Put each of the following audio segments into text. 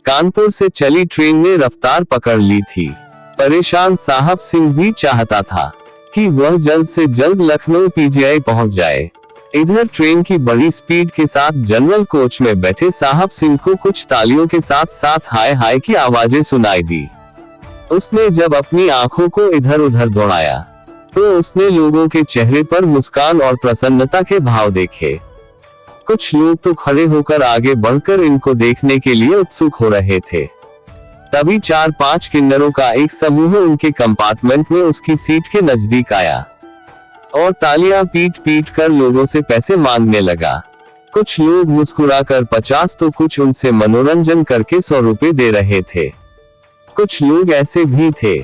कानपुर से चली ट्रेन ने रफ्तार पकड़ ली थी। परेशान साहब सिंह भी चाहता था कि वह जल्द से जल्द लखनऊ पीजीआई पहुंच जाए। इधर ट्रेन की बड़ी स्पीड के साथ जनरल कोच में बैठे साहब सिंह को कुछ तालियों के साथ साथ हाय हाय की आवाजें सुनाई दी। उसने जब अपनी आंखों को इधर उधर दौड़ाया तो उसने लोगों के चेहरे पर मुस्कान और प्रसन्नता के भाव देखे। कुछ लोग तो खड़े होकर आगे बढ़कर इनको देखने के लिए उत्सुक हो रहे थे। तभी 4-5 किन्नरों का एक समूह उनके कंपार्टमेंट में उसकी सीट के नजदीक आया और तालियां पीट पीट कर लोगों से पैसे मांगने लगा। कुछ लोग मुस्कुराकर 50 तो कुछ उनसे मनोरंजन करके 100 रुपए दे रहे थे। कुछ लोग ऐसे भी थे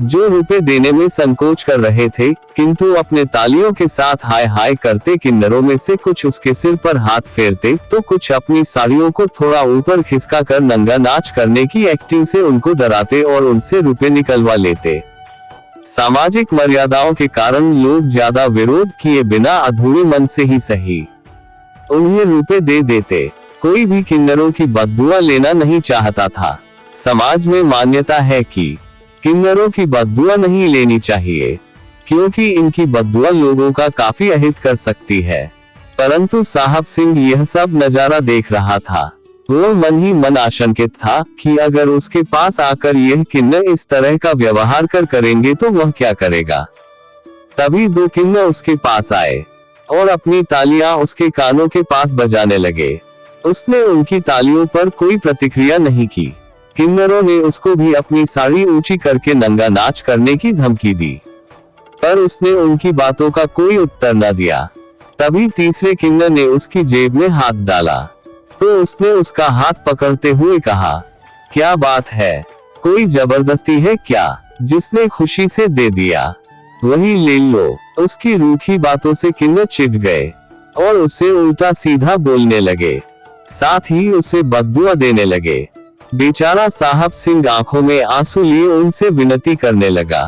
जो रुपए देने में संकोच कर रहे थे, किंतु अपने तालियों के साथ हाय हाय करते किन्नरों में से कुछ उसके सिर पर हाथ फेरते तो कुछ अपनी साड़ियों को थोड़ा ऊपर खिसका कर नंगा नाच करने की एक्टिंग से उनको डराते और उनसे रुपए निकलवा लेते। सामाजिक मर्यादाओं के कारण लोग ज्यादा विरोध किए बिना अधूरे मन से ही सही उन्हें रुपए दे देते। कोई भी किन्नरों की बददुआ लेना नहीं चाहता था। समाज में मान्यता है कि किन्नरों की बददुआ नहीं लेनी चाहिए, क्योंकि इनकी बददुआ लोगों का काफी अहित कर सकती है। परंतु साहब सिंह यह सब नजारा देख रहा था। वो मन ही मन आशंकित था कि अगर उसके पास आकर यह किन्नर इस तरह का व्यवहार करेंगे तो वह क्या करेगा। तभी 2 किन्नर उसके पास आए और अपनी तालियां उसके कानों के पास बजाने लगे। उसने उनकी तालियों पर कोई प्रतिक्रिया नहीं की। किन्नरों ने उसको भी अपनी साड़ी ऊंची करके नंगा नाच करने की धमकी दी, पर उसने उनकी बातों का कोई उत्तर न दिया। तभी तीसरे किन्नर ने उसकी जेब में हाथ डाला तो उसने उसका हाथ पकड़ते हुए कहा, क्या बात है, कोई जबरदस्ती है क्या? जिसने खुशी से दे दिया वही ले लो। उसकी रूखी बातों से किन्नर चिढ़ गए और उसे उल्टा सीधा बोलने लगे, साथ ही उसे बददुआ देने लगे। बेचारा साहब सिंह आंखों में आंसू लिए उनसे विनती करने लगा,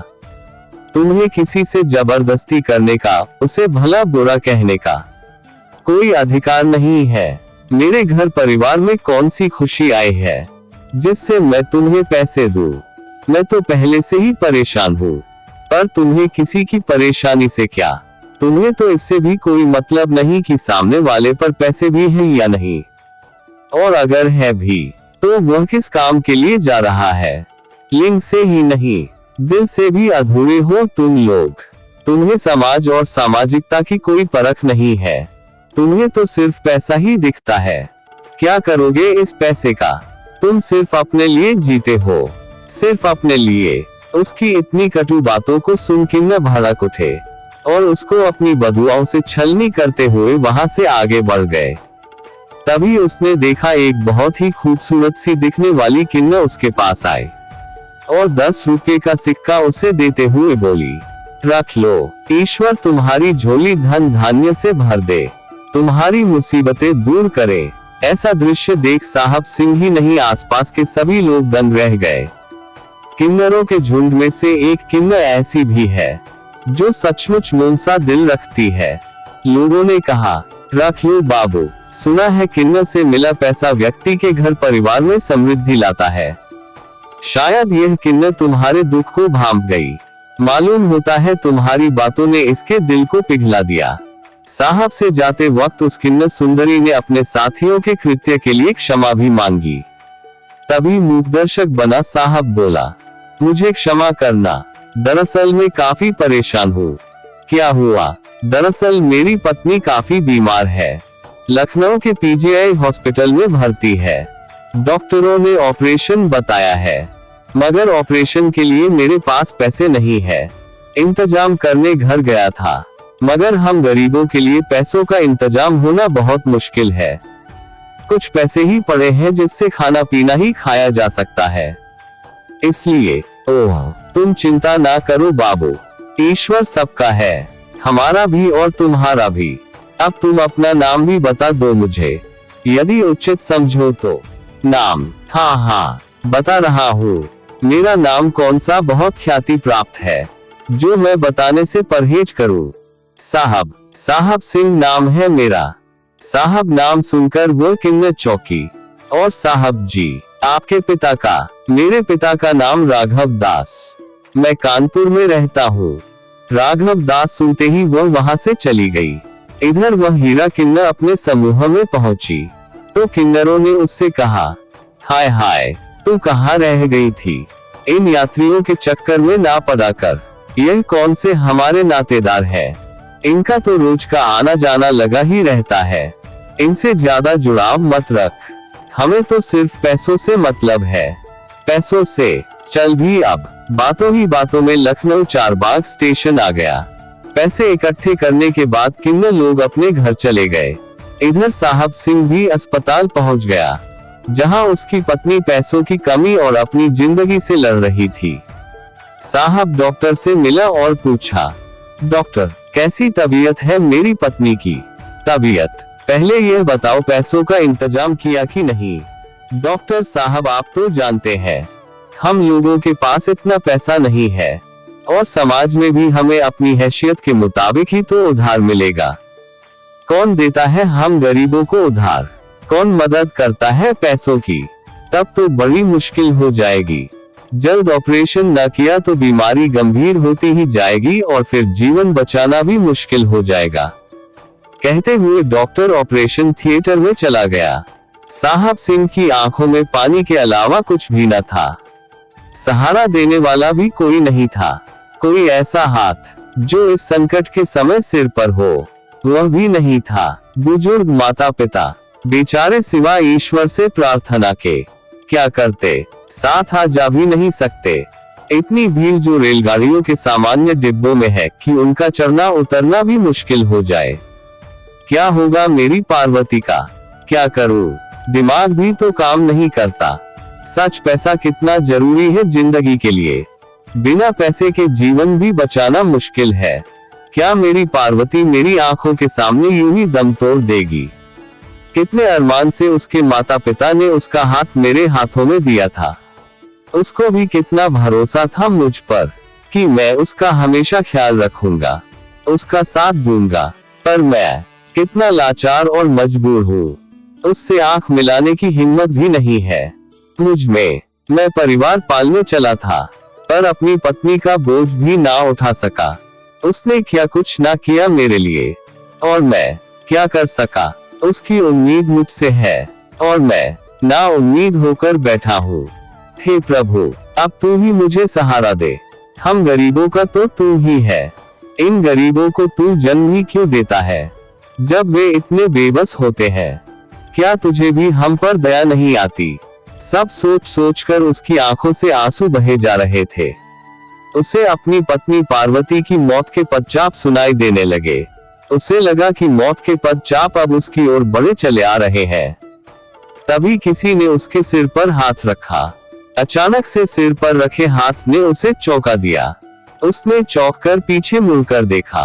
तुम्हें किसी से जबरदस्ती करने का, उसे भला बुरा कहने का कोई अधिकार नहीं है। मेरे घर परिवार में कौन सी खुशी आई है जिससे मैं तुम्हें पैसे दूं? मैं तो पहले से ही परेशान हूँ, पर तुम्हें किसी की परेशानी से क्या? तुम्हें तो इससे भी कोई मतलब नहीं कि सामने वाले पर पैसे भी हैं या नहीं, और अगर है भी तो वह किस काम के लिए जा रहा है। लिंग से ही नहीं, दिल से भी अधूरे हो तुम लोग। तुम्हें समाज और सामाजिकता की कोई परख नहीं है। तुम्हें तो सिर्फ पैसा ही दिखता है। क्या करोगे इस पैसे का? तुम सिर्फ अपने लिए जीते हो, सिर्फ अपने लिए। उसकी इतनी कटु बातों को सुन किन्नर भड़क उठे और उसको अपनी बदुआओं से छलनी करते हुए वहां से आगे बढ़ गए। तभी उसने देखा एक बहुत ही खूबसूरत सी दिखने वाली किन्नर उसके पास आए और 10 रुपए का सिक्का उसे देते हुए बोली, रख लो, ईश्वर तुम्हारी झोली धन धान्य से भर दे, तुम्हारी मुसीबतें दूर करे। ऐसा दृश्य देख साहब सिंह ही नहीं, आसपास के सभी लोग दंग रह गए। किन्नरों के झुंड में से एक किन्नर ऐसी भी है जो सचमुच मुंसा दिल रखती है। लोगों ने कहा, रख लो बाबू, सुना है किन्नर से मिला पैसा व्यक्ति के घर परिवार में समृद्धि लाता है। शायद यह किन्नर तुम्हारे दुख को भांप गई। मालूम होता है तुम्हारी बातों ने इसके दिल को पिघला दिया। साहब से जाते वक्त उस किन्नर सुंदरी ने अपने साथियों के कृत्य के लिए क्षमा भी मांगी। तभी मूकदर्शक बना साहब बोला, मुझे क्षमा करना, दरअसल मैं काफी परेशान हूँ। क्या हुआ? दरअसल मेरी पत्नी काफी बीमार है, लखनऊ के पीजीआई हॉस्पिटल में भर्ती है। डॉक्टरों ने ऑपरेशन बताया है, मगर ऑपरेशन के लिए मेरे पास पैसे नहीं है। इंतजाम करने घर गया था, मगर हम गरीबों के लिए पैसों का इंतजाम होना बहुत मुश्किल है। कुछ पैसे ही पड़े हैं जिससे खाना पीना ही खाया जा सकता है। इसलिए ओह, तुम चिंता ना करो बाबू, ईश्वर सबका है, हमारा भी और तुम्हारा भी। अब तुम अपना नाम भी बता दो मुझे, यदि उचित समझो तो। नाम? हाँ हाँ, बता रहा हूँ। मेरा नाम कौन सा बहुत ख्याति प्राप्त है जो मैं बताने से परहेज करूँ? साहब, साहब सिंह नाम है मेरा। साहब नाम सुनकर वो किन्नर चौंकी और साहब जी, आपके पिता का? मेरे पिता का नाम राघव दास। मैं कानपुर में रहता हूँ। राघव दास सुनते ही वह वहां से चली गई। इधर वह हीरा किन्नर अपने समूह में पहुंची तो किन्नरों ने उससे कहा, हाय हाय, तू कहाँ रह गई थी? इन यात्रियों के चक्कर में ना पड़ा कर। यह कौन से हमारे नातेदार है? इनका तो रोज का आना जाना लगा ही रहता है। इनसे ज्यादा जुड़ाव मत रख। हमें तो सिर्फ पैसों से मतलब है, पैसों से। चल भी अब। बातों ही बातों में लखनऊ चारबाग स्टेशन आ गया। पैसे इकट्ठे करने के बाद किन्नर लोग अपने घर चले गए। इधर साहब सिंह भी अस्पताल पहुंच गया, जहां उसकी पत्नी पैसों की कमी और अपनी जिंदगी से लड़ रही थी। साहब डॉक्टर से मिला और पूछा, डॉक्टर, कैसी तबीयत है मेरी पत्नी की? तबीयत? पहले यह बताओ, पैसों का इंतजाम किया कि नहीं? डॉक्टर साहब, आप तो जानते हैं हम लोगों के पास इतना पैसा नहीं है और समाज में भी हमें अपनी हैसियत के मुताबिक ही तो उधार मिलेगा। कौन देता है हम गरीबों को उधार? कौन मदद करता है पैसों की? तब तो बड़ी मुश्किल हो जाएगी। जल्द ऑपरेशन न किया तो बीमारी गंभीर होती ही जाएगी और फिर जीवन बचाना भी मुश्किल हो जाएगा। कहते हुए डॉक्टर ऑपरेशन थिएटर में चला गया। साहब सिंह की आंखों में पानी के अलावा कुछ भी न था। सहारा देने वाला भी कोई नहीं था। कोई ऐसा हाथ जो इस संकट के समय सिर पर हो, वह भी नहीं था। बुजुर्ग माता पिता बेचारे सिवा ईश्वर से प्रार्थना के क्या करते? साथ आ जा भी नहीं सकते। इतनी भीड़ जो रेलगाड़ियों के सामान्य डिब्बों में है कि उनका चढ़ना उतरना भी मुश्किल हो जाए। क्या होगा मेरी पार्वती का? क्या करूं? दिमाग भी तो काम नहीं करता। सच, पैसा कितना जरूरी है जिंदगी के लिए। बिना पैसे के जीवन भी बचाना मुश्किल है। क्या मेरी पार्वती मेरी आंखों के सामने यूं ही दम तोड़ देगी? कितने अरमान से उसके माता पिता ने उसका हाथ मेरे हाथों में दिया था। उसको भी कितना भरोसा था मुझ पर कि मैं उसका हमेशा ख्याल रखूंगा, उसका साथ दूंगा। पर मैं कितना लाचार और मजबूर हूँ। उससे आंख मिलाने की हिम्मत भी नहीं है मुझ में। मैं परिवार पालने चला था पर अपनी पत्नी का बोझ भी ना उठा सका। उसने क्या कुछ ना किया मेरे लिए, और मैं क्या कर सका? उसकी उम्मीद मुझसे है और मैं ना उम्मीद होकर बैठा हूँ। हे प्रभु, अब तू ही मुझे सहारा दे। हम गरीबों का तो तू ही है। इन गरीबों को तू जन्म ही क्यों देता है जब वे इतने बेबस होते हैं? क्या तुझे भी हम पर दया नहीं आती? सब सोच सोच कर उसकी आंखों से आंसू बहे जा रहे थे। उसे अपनी पत्नी पार्वती की मौत के पदचाप सुनाई देने लगे। उसे लगा कि मौत के पदचाप अब उसकी ओर बढ़े चले आ रहे हैं। तभी किसी ने उसके सिर पर हाथ रखा। अचानक से सिर पर रखे हाथ ने उसे चौंका दिया। उसने चौंक कर पीछे मुड़कर देखा।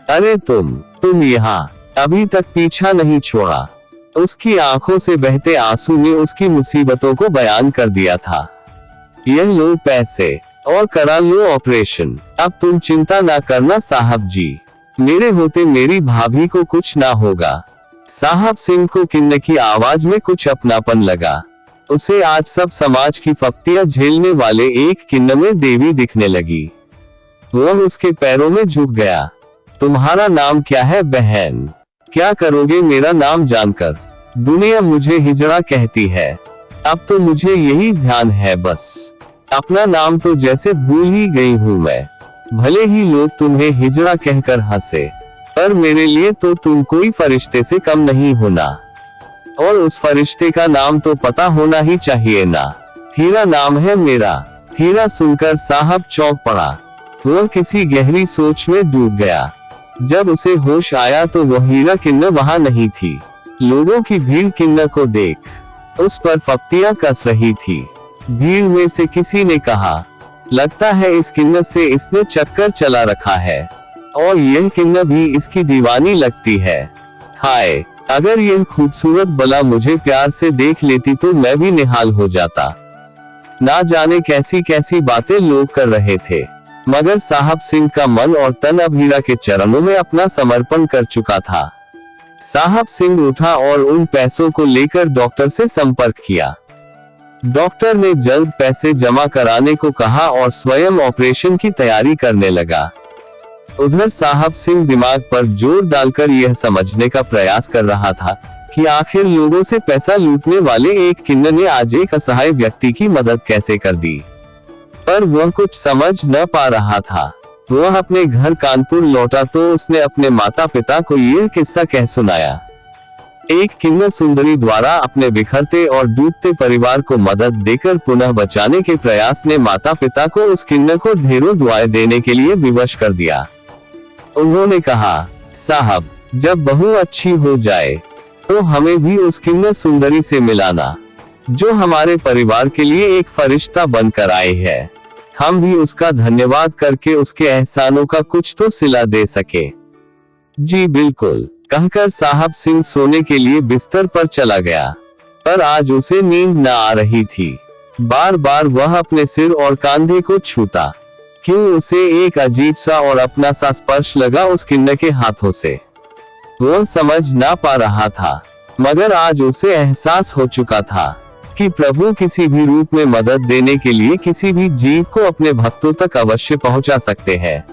अरे तुम यहाँ! अभी तक पीछा नहीं छोड़ा। उसकी आंखों से बहते आंसू ने उसकी मुसीबतों को बयान कर दिया था। यह लो पैसे और करा लो ऑपरेशन। अब तुम चिंता ना करना साहब जी, मेरे होते मेरी भाभी को कुछ ना होगा। साहब सिंह को किन्नर की आवाज में कुछ अपनापन लगा। उसे आज सब समाज की फप्तियां झेलने वाले एक किन्नर में देवी दिखने लगी। वह उसके पैरों में झुक गया। तुम्हारा नाम क्या है बहन? क्या करोगे मेरा नाम जानकर? दुनिया मुझे हिजड़ा कहती है। अब तो मुझे यही ध्यान है बस। अपना नाम तो जैसे भूल ही गई हूँ मैं। भले ही लोग तुम्हें हिजड़ा कहकर हंसे, पर मेरे लिए तो तुम कोई फरिश्ते से कम नहीं होना। और उस फरिश्ते का नाम तो पता होना ही चाहिए ना। हीरा नाम है मेरा। हीरा सुनकर साहब चौंक पड़ा। वह किसी गहरी सोच में डूब गया। जब उसे होश आया तो वह हीरा किन्नर वहां नहीं थी। लोगों की भीड़ किन्नर को देख उस पर फप्तियां कस रही थी। भीड़ में से किसी ने कहा, लगता है इस किन्नर से इसने चक्कर चला रखा है और यह किन्नर भी इसकी दीवानी लगती है। हाय, अगर यह खूबसूरत बला मुझे प्यार से देख लेती तो मैं भी निहाल हो जाता। ना जाने कैसी कैसी बातें लोग कर रहे थे, मगर साहब सिंह का मन और तन अब हीरा के चरणों में अपना समर्पण कर चुका था। साहब सिंह उठा और उन पैसों को लेकर डॉक्टर से संपर्क किया। डॉक्टर ने जल्द पैसे जमा कराने को कहा और स्वयं ऑपरेशन की तैयारी करने लगा। उधर साहब सिंह दिमाग पर जोर डालकर यह समझने का प्रयास कर रहा था कि आखिर लोगों से पैसा लूटने वाले एक किन्नर ने आज एक असहाय व्यक्ति की मदद कैसे कर दी, पर वह कुछ समझ न पा रहा था। वह अपने घर कानपुर लौटा तो उसने अपने माता पिता को यह किस्सा कह सुनाया। एक किन्नर सुंदरी द्वारा अपने बिखरते और डूबते परिवार को मदद देकर पुनः बचाने के प्रयास ने माता पिता को उस किन्नर को ढेरों दुआएं देने के लिए विवश कर दिया। उन्होंने कहा, साहब, जब बहू अच्छी हो जाए तो हमें भी उस किन्नर सुंदरी से मिलाना, जो हमारे परिवार के लिए एक फरिश्ता बनकर आई है। हम भी उसका धन्यवाद करके उसके एहसानों का कुछ तो सिला दे सके। जी बिल्कुल, कहकर साहब सिंह सोने के लिए बिस्तर पर चला गया, पर आज उसे नींद न आ रही थी। बार बार वह अपने सिर और कंधे को छूता, क्यों उसे एक अजीब सा और अपना सा स्पर्श लगा उस किन्नर के हाथों से। वह समझ ना पा रहा था, मगर आज उसे एहसास हो चुका था कि प्रभु किसी भी रूप में मदद देने के लिए किसी भी जीव को अपने भक्तों तक अवश्य पहुंचा सकते हैं।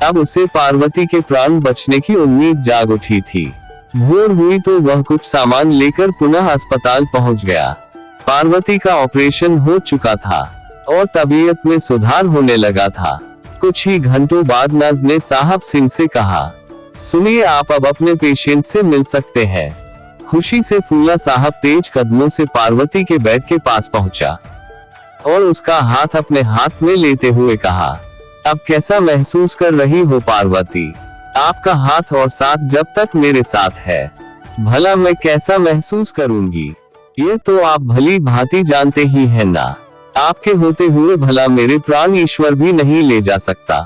अब उसे पार्वती के प्राण बचने की उम्मीद जाग उठी थी। भोर हुई तो वह कुछ सामान लेकर पुनः अस्पताल पहुंच गया। पार्वती का ऑपरेशन हो चुका था और तबीयत में सुधार होने लगा था। कुछ ही घंटों बाद नर्स ने साहब सिंह से कहा, सुनिए, आप अब अपने पेशेंट से मिल सकते हैं। खुशी से फूला साहब तेज कदमों से पार्वती के बेड के पास पहुंचा और उसका हाथ अपने हाथ में लेते हुए कहा, अब कैसा महसूस कर रही हो पार्वती? आपका हाथ और साथ जब तक मेरे साथ है, भला मैं कैसा महसूस करूंगी? ये तो आप भली भांति जानते ही हैं ना। आपके होते हुए भला मेरे प्राण ईश्वर भी नहीं ले जा सकता।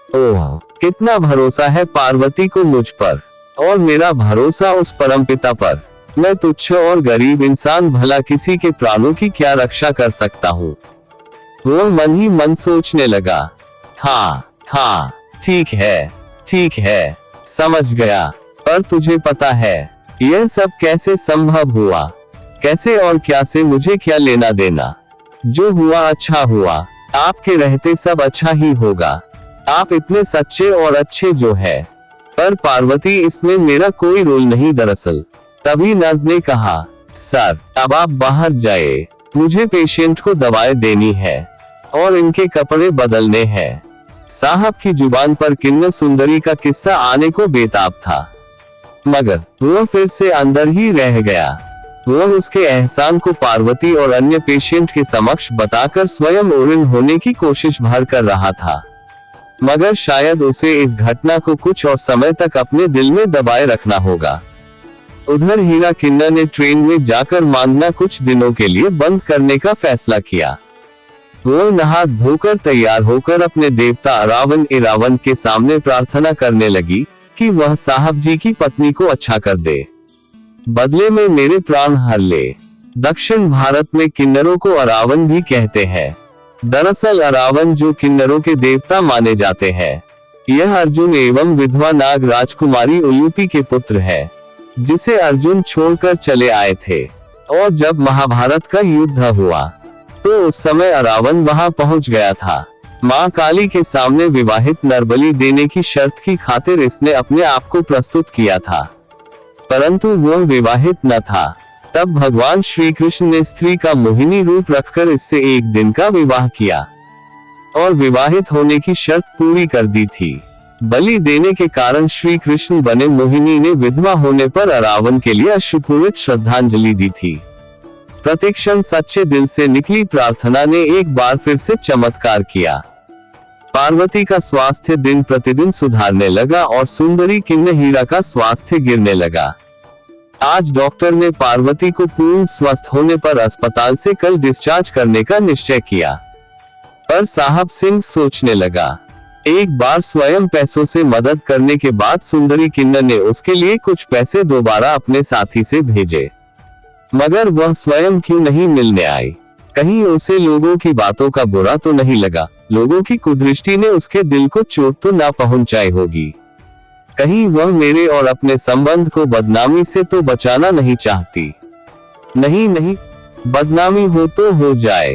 ओह, कितना भरोसा है पार्वती को मुझ पर, और मेरा भरोसा उस परमपिता पर। मैं तुच्छ और गरीब इंसान भला किसी के प्राणों की क्या रक्षा कर सकता हूँ। वह मन ही मन सोचने लगा, हाँ, ठीक है, समझ गया। पर तुझे पता है यह सब कैसे संभव हुआ? कैसे और क्या से मुझे क्या लेना देना? जो हुआ अच्छा हुआ, आपके रहते सब अच्छा ही होगा। आप इतने सच्चे और अच्छे जो है। पर पार्वती, इसमें मेरा कोई रोल नहीं दरअसल। तभी नर्स ने कहा, सर, अब आप बाहर जाए, मुझे पेशेंट को दवाएं देनी है और इनके कपड़े बदलने हैं। साहब की जुबान पर किन्नर सुंदरी का किस्सा आने को बेताब था, मगर वह फिर से अंदर ही रह गया। वह उसके एहसान को पार्वती और अन्य पेशेंट के समक्ष बताकर स्वयं ओरिन होने की कोशिश भर कर रहा था, मगर शायद उसे इस घटना को कुछ और समय तक अपने दिल में दबाए रखना होगा। उधर हीरा किन्नर ने ट्रेन में जाकर मांगना कुछ दिनों के लिए बंद करने का फैसला किया। वो नहा धोकर तैयार होकर अपने देवता अरावन के सामने प्रार्थना करने लगी कि वह साहब जी की पत्नी को अच्छा कर दे, बदले में मेरे प्राण हर ले। दक्षिण भारत में किन्नरों को अरावन भी कहते हैं। दरअसल अरावन जो किन्नरों के देवता माने जाते हैं, यह अर्जुन एवं विधवा नाग राजकुमारी उलूपी के पुत्र है, जिसे अर्जुन छोड़कर चले आए थे। और जब महाभारत का युद्ध हुआ तो उस समय अरावन वहां पहुंच गया था। मां काली के सामने विवाहित नरबलि देने की शर्त की खातिर इसने अपने आप को प्रस्तुत किया था, परंतु वह विवाहित न था। तब भगवान श्री कृष्ण ने स्त्री का मोहिनी रूप रखकर इससे एक दिन का विवाह किया और विवाहित होने की शर्त पूरी कर दी थी। बलि देने के कारण श्री कृष्ण बने मोहिनी ने विधवा होने पर अरावन के लिए अश्रुपूरित श्रद्धांजलि दी थी। प्रतिक्षण सच्चे दिल से निकली प्रार्थना ने एक बार फिर से चमत्कार किया। पार्वती का स्वास्थ्य दिन प्रतिदिन सुधारने लगा और सुंदरी किन्नर हीरा का स्वास्थ्य गिरने लगा। आज डॉक्टर ने पार्वती को पूर्ण स्वस्थ होने पर अस्पताल से कल डिस्चार्ज करने का निश्चय किया। पर साहब सिंह सोचने लगा, एक बार स्वयं पैसों से मदद करने के बाद सुंदरी किन्नर ने उसके लिए कुछ पैसे दोबारा अपने साथी से भेजे, मगर वह स्वयं क्यों नहीं मिलने आई? कहीं उसे लोगों की बातों का बुरा तो नहीं लगा? लोगों की कुदृष्टि ने उसके दिल को चोट तो ना पहुंचाई होगी? कहीं वह मेरे और अपने संबंध को बदनामी से तो बचाना नहीं चाहती? नहीं, बदनामी हो तो हो जाए,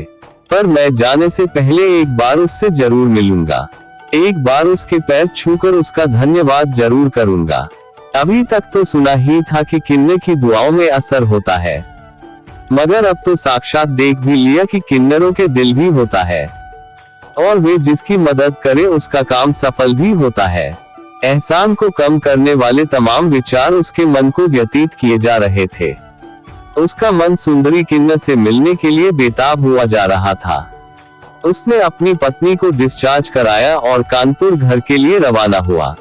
पर मैं जाने से पहले एक बार उससे जरूर मिलूंगा। एक बार उसके पैर छूकर उसका धन्यवाद जरूर करूंगा। अभी तक तो सुना ही था कि किन्नर की दुआओं में असर होता है, मगर अब तो साक्षात देख भी लिया कि किन्नरों के दिल भी होता है, और वे जिसकी मदद करे उसका काम सफल भी होता है। एहसान को कम करने वाले तमाम विचार उसके मन को व्यतीत किए जा रहे थे। उसका मन सुंदरी किन्नर से मिलने के लिए बेताब हुआ जा रहा था। उसने अपनी पत्नी को डिस्चार्ज कराया और कानपुर घर के लिए रवाना हुआ।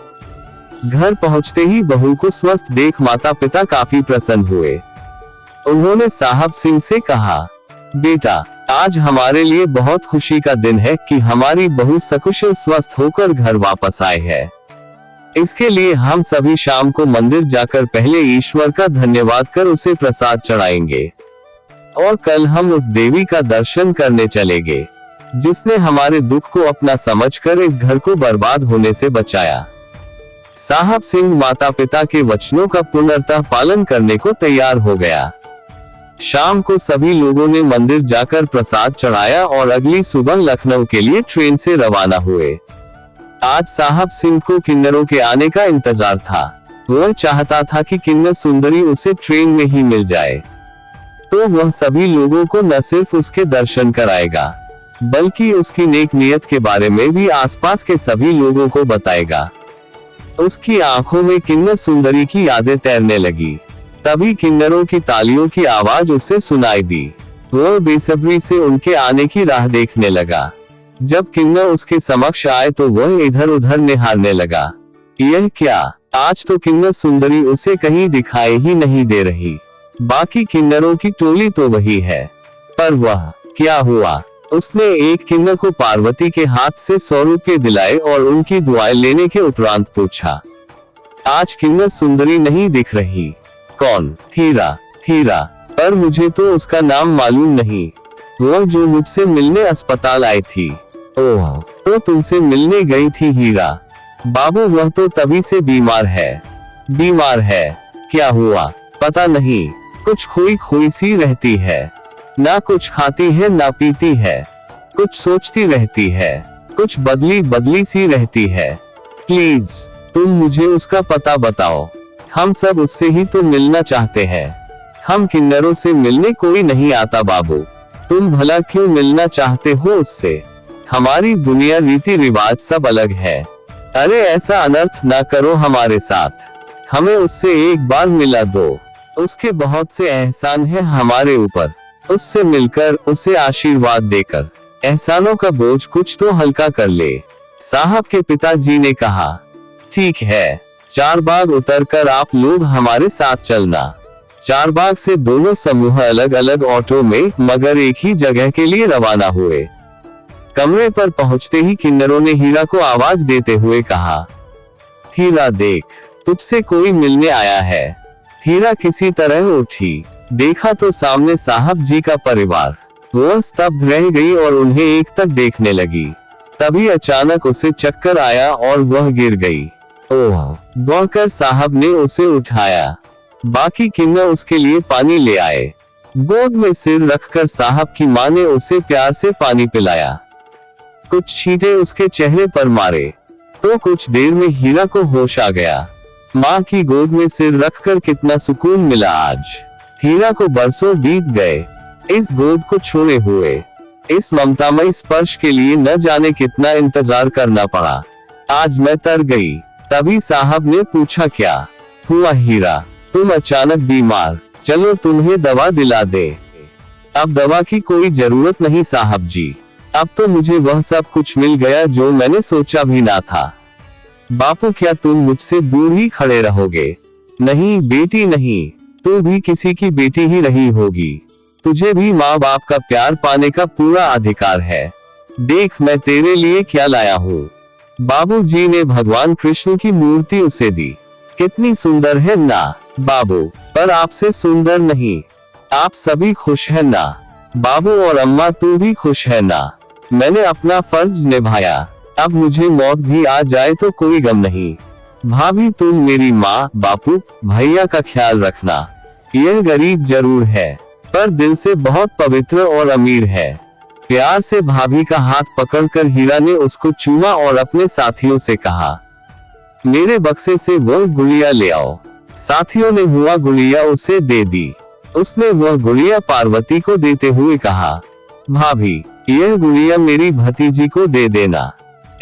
घर पहुंचते ही बहू को स्वस्थ देख माता पिता काफी प्रसन्न हुए। उन्होंने साहब सिंह से कहा, बेटा, आज हमारे लिए बहुत खुशी का दिन है कि हमारी बहू सकुशल स्वस्थ होकर घर वापस आई है। इसके लिए हम सभी शाम को मंदिर जाकर पहले ईश्वर का धन्यवाद कर उसे प्रसाद चढ़ाएंगे, और कल हम उस देवी का दर्शन करने चलेंगे जिसने हमारे दुख को अपना समझकर इस घर को बर्बाद होने से बचाया। साहब सिंह माता पिता के वचनों का पूर्णतः पालन करने को तैयार हो गया। शाम को सभी लोगों ने मंदिर जाकर प्रसाद चढ़ाया और अगली सुबह लखनऊ के लिए ट्रेन से रवाना हुए। आज साहब सिंह को किन्नरों के आने का इंतजार था। वह चाहता था कि किन्नर सुंदरी उसे ट्रेन में ही मिल जाए, तो वह सभी लोगों को न सिर्फ उसके दर्शन कराएगा, बल्कि उसकी नेक नियत के बारे में भी आसपास के सभी लोगों को बताएगा। उसकी आंखों में किन्नर सुंदरी की यादें तैरने लगी। तभी किन्नरों की तालियों की आवाज उसे सुनाई दी। वह बेसब्री से उनके आने की राह देखने लगा। जब किन्नर उसके समक्ष आए तो वह इधर उधर निहारने लगा। यह क्या, आज तो किन्नर सुंदरी उसे कहीं दिखाई ही नहीं दे रही। बाकी किन्नरों की टोली तो वही है, पर वह क्या हुआ? उसने एक किन्नर को पार्वती के हाथ से 100 रुपये दिलाए और उनकी दुआएं लेने के उपरांत पूछा, आज किन्नर सुंदरी नहीं दिख रही। कौन? हीरा। हीरा, पर मुझे तो उसका नाम मालूम नहीं। वह जो मुझसे मिलने अस्पताल आई थी। ओह, तो तुमसे मिलने गई थी हीरा? बाबू, वह तो तभी से बीमार है। बीमार है? क्या हुआ? पता नहीं, कुछ खोई खोई सी रहती है। ना कुछ खाती है ना पीती है, कुछ सोचती रहती है, कुछ बदली बदली सी रहती है। प्लीज तुम मुझे उसका पता बताओ। हम सब उससे ही तो मिलना चाहते हैं। हम किन्नरों से मिलने कोई नहीं आता बाबू। तुम भला क्यों मिलना चाहते हो उससे? हमारी दुनिया रीति रिवाज सब अलग है। अरे ऐसा अनर्थ ना करो हमारे साथ। हमें उससे एक बार मिला दो। उसके बहुत से एहसान है हमारे ऊपर। उससे मिलकर, उसे आशीर्वाद देकर एहसानों का बोझ कुछ तो हल्का कर ले। साहब के पिताजी ने कहा, ठीक है, चारबाग उतरकर आप लोग हमारे साथ चलना। चारबाग से दोनों समूह अलग अलग ऑटो में मगर एक ही जगह के लिए रवाना हुए। कमरे पर पहुंचते ही किन्नरों ने हीरा को आवाज देते हुए कहा, हीरा देख, तुझसे कोई मिलने आया है। हीरा किसी तरह उठी। देखा तो सामने साहब जी का परिवार। वह स्तब्ध रह गई और उन्हें एक तक देखने लगी। तभी अचानक उसे चक्कर आया और वह गिर गई। ओह! दौड़कर साहब ने उसे उठाया। बाकी किन्नर उसके लिए पानी ले आए। गोद में सिर रखकर साहब की मां ने उसे प्यार से पानी पिलाया। कुछ छींटे उसके चेहरे पर मारे तो कुछ देर में हीरा को होश आ गया। मां की गोद में सिर रखकर कितना सुकून मिला आज। हीरा को बरसों बीत गए इस गोद को छोड़े हुए। इस ममतामयी स्पर्श के लिए न जाने कितना इंतजार करना पड़ा। आज मैं तर गई। तभी साहब ने पूछा, क्या हुआ हीरा? तुम अचानक बीमार, चलो तुम्हें दवा दिला दे। अब दवा की कोई जरूरत नहीं साहब जी। अब तो मुझे वह सब कुछ मिल गया जो मैंने सोचा भी ना था। बापू, क्या तुम मुझसे दूर ही खड़े रहोगे? नहीं बेटी नहीं, तू भी किसी की बेटी ही रही होगी। तुझे भी माँ बाप का प्यार पाने का पूरा अधिकार है। देख मैं तेरे लिए क्या लाया हूँ। बाबूजी ने भगवान कृष्ण की मूर्ति उसे दी। कितनी सुंदर है ना बाबू? पर आपसे सुंदर नहीं। आप सभी खुश है ना बाबू? और अम्मा तू भी खुश है ना? मैंने अपना फर्ज निभाया। अब मुझे मौत भी आ जाए तो कोई गम नहीं। भाभी तुम मेरी माँ, बापू, भैया का ख्याल रखना। यह गरीब जरूर है, पर दिल से बहुत पवित्र और अमीर है। प्यार से भाभी का हाथ पकड़कर हीरा ने उसको चूमा और अपने साथियों से कहा, मेरे बक्से से वह गुड़िया ले आओ। साथियों ने हुआ गुड़िया उसे दे दी। उसने वह गुड़िया पार्वती को देते हुए कहा, भाभी यह गुड़िया मेरी भतीजी को दे देना।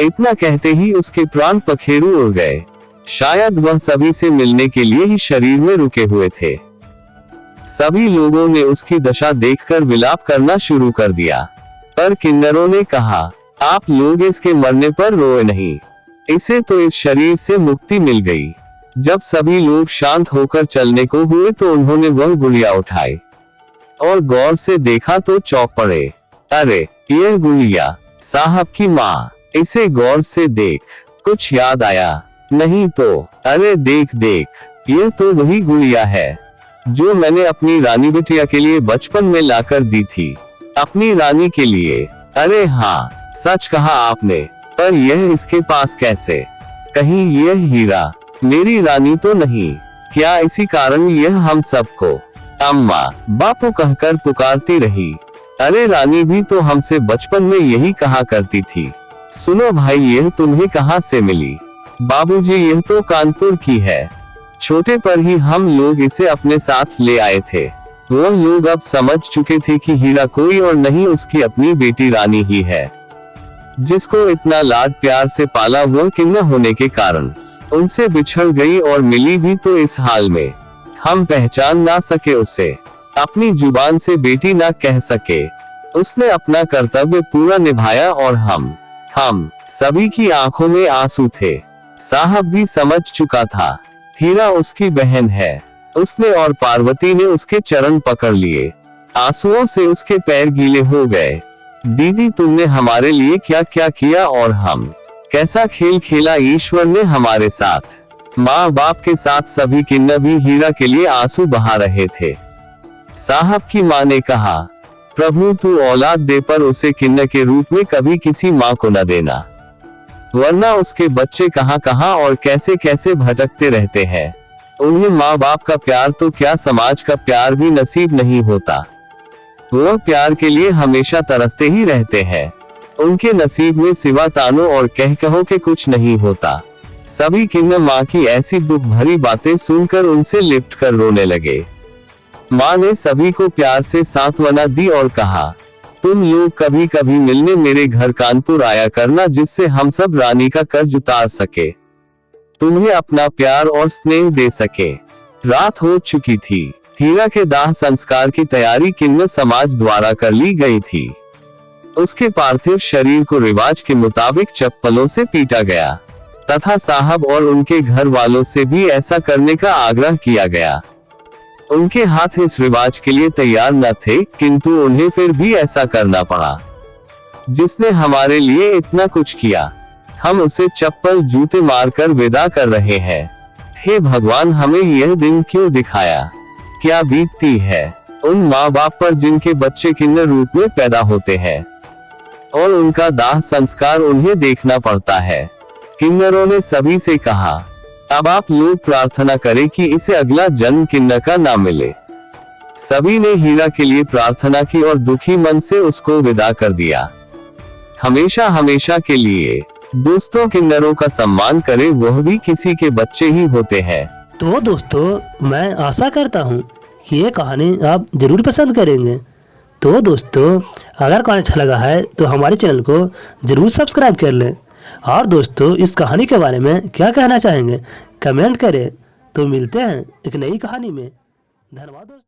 इतना कहते ही उसके प्राण पखेरु उड़ गए। शायद वह सभी से मिलने के लिए ही शरीर में रुके हुए थे। सभी लोगों ने उसकी दशा देखकर विलाप करना शुरू कर दिया, पर किन्नरों ने कहा, आप लोग इसके मरने पर रोए नहीं, इसे तो इस शरीर से मुक्ति मिल गई। जब सभी लोग शांत होकर चलने को हुए तो उन्होंने वह गुड़िया उठाई और गौर से देखा तो चौंक पड़े। अरे यह गुड़िया साहब की माँ, इसे गौर से देख, कुछ याद आया नहीं तो? अरे देख देख, यह तो वही गुड़िया है जो मैंने अपनी रानी बिटिया के लिए बचपन में लाकर दी थी। अपनी रानी के लिए? अरे हाँ, सच कहा आपने, पर यह इसके पास कैसे? कहीं यह हीरा मेरी रानी तो नहीं? क्या इसी कारण यह हम सबको अम्मा बापू कहकर पुकारती रही? अरे रानी भी तो हमसे बचपन में यही कहा करती थी। सुनो भाई, यह तुम्हें कहाँ से मिली? बाबूजी यह तो कानपुर की है। छोटे पर ही हम लोग इसे अपने साथ ले आए थे। वो लोग अब समझ चुके थे कि हीरा कोई और नहीं, उसकी अपनी बेटी रानी ही है, जिसको इतना लाड प्यार से पाला वो किन्ना होने के कारण उनसे बिछड़ गई और मिली भी तो इस हाल में। हम पहचान ना सके उसे, अपनी जुबान से बेटी ना कह सके। उसने अपना कर्तव्य पूरा निभाया और हम सभी की आंखों में आंसू थे। साहब भी समझ चुका था हीरा उसकी बहन है। उसने और पार्वती ने उसके चरण पकड़ लिए। आंसुओं से उसके पैर गीले हो गए। दीदी तुमने हमारे लिए क्या क्या किया और हम कैसा खेल खेला ईश्वर ने हमारे साथ। माँ बाप के साथ सभी किन्ना भी हीरा के लिए आंसू बहा रहे थे। साहब की माँ ने कहा, प्रभु तू औलाद दे पर उसे किन्ना के रूप में कभी किसी माँ को न देना, वरना उसके बच्चे कहाँ कहाँ और कैसे कैसे भटकते रहते हैं। उन्हें माँ बाप का प्यार तो क्या समाज का प्यार भी नसीब नहीं होता। वह प्यार के लिए हमेशा तरसते ही रहते हैं। उनके नसीब में सिवा तानों और कहो के कुछ नहीं होता। सभी किन्ना माँ की ऐसी दुख भरी बातें सुनकर उनसे लिपट कर रोने लगे। माँ ने सभी को प्यार से सांत्वना दी और कहा, तुम लोग कभी कभी मिलने मेरे घर कानपुर आया करना, जिससे हम सब रानी का कर्ज उतार सके, तुम्हें अपना प्यार और स्नेह दे सके। रात हो चुकी थी। हीरा के दाह संस्कार की तैयारी किन्ना समाज द्वारा कर ली गई थी। उसके पार्थिव शरीर को रिवाज के मुताबिक चप्पलों से पीटा गया तथा साहब और उनके घर वालों से भी ऐसा करने का आग्रह किया गया। उनके हाथ इस रिवाज के लिए तैयार न थे, किंतु उन्हें फिर भी ऐसा करना पड़ा। जिसने हमारे लिए इतना कुछ किया, हम उसे चप्पल जूते मारकर विदा कर रहे हैं। हे भगवान, हमें यह दिन क्यों दिखाया? क्या बीतती है उन माँ बाप पर जिनके बच्चे किन्नर रूप में पैदा होते हैं और उनका दाह संस्कार उन्हें देखना पड़ता है। किन्नरों ने सभी से कहा, अब आप लोग प्रार्थना करें कि इसे अगला जन्म किन्नर का ना मिले। सभी ने हीरा के लिए प्रार्थना की और दुखी मन से उसको विदा कर दिया, हमेशा हमेशा के लिए। दोस्तों, किन्नरों का सम्मान करें, वह भी किसी के बच्चे ही होते हैं। तो दोस्तों, मैं आशा करता हूँ कि ये कहानी आप जरूर पसंद करेंगे। तो दोस्तों, अगर कहानी अच्छा लगा है तो हमारे चैनल को जरूर सब्सक्राइब कर लें। और दोस्तों, इस कहानी के बारे में क्या कहना चाहेंगे कमेंट करें। तो मिलते हैं एक नई कहानी में। धन्यवाद दोस्तों।